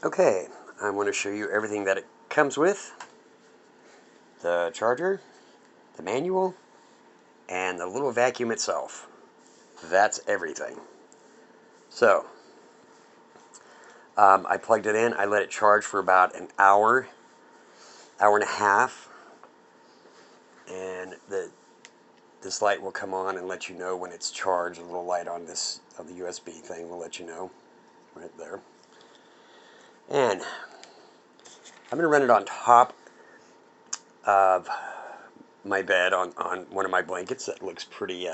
Okay, I want to show you everything that it comes with. The charger, the manual, and the little vacuum itself. That's everything. So, I plugged it in. I let it charge for about an hour, hour and a half. And this light will come on and let you know when it's charged. A little light on the USB thing will let you know right there. And I'm going to run it on top of my bed on one of my blankets that looks pretty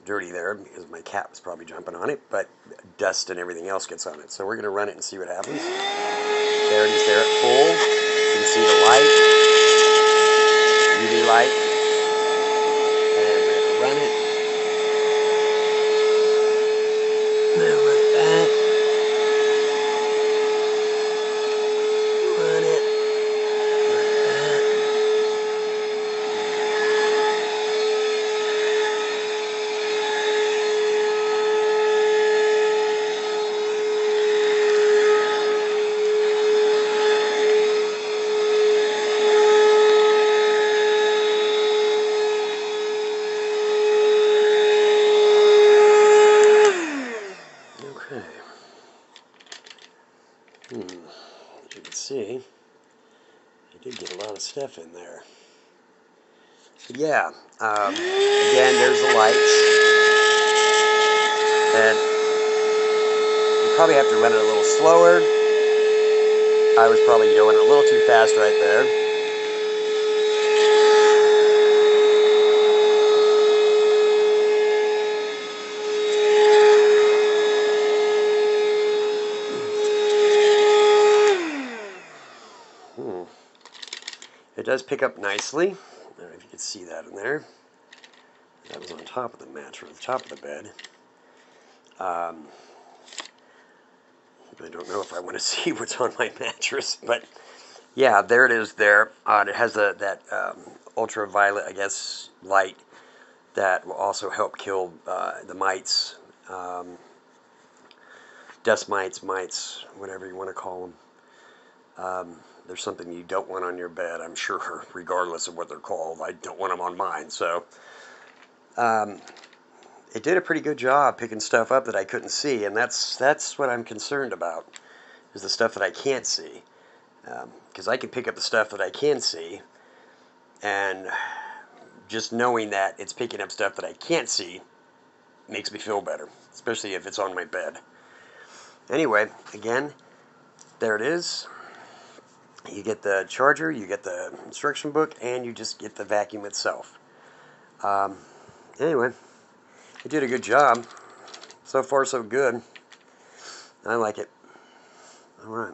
dirty there because my cat was probably jumping on it, but dust and everything else gets on it. So we're going to run it and see what happens. There it is there at full. You can see the light, UV light, and we're going to run it. Now run it back. Run it. Okay. As you can see, I did get a lot of stuff in there. So yeah, again, there's the lights. And you probably have to run it a little slower. I was probably going a little too fast right there. It does pick up nicely. I don't know if you can see that in there. That was on top of the mattress, top of the bed. I don't know if I want to see what's on my mattress, but yeah, there it is there. It has that ultraviolet, I guess, light that will also help kill the mites, dust mites, whatever you want to call them. There's something you don't want on your bed, I'm sure, regardless of what they're called. I don't want them on mine, so it did a pretty good job picking stuff up that I couldn't see, and that's what I'm concerned about, is the stuff that I can't see. Because I can pick up the stuff that I can see, and just knowing that it's picking up stuff that I can't see makes me feel better, especially if it's on my bed. Anyway, again, there it is. You get the charger, you get the instruction book, and you just get the vacuum itself. Anyway, it did a good job. So far, so good. I like it. All right.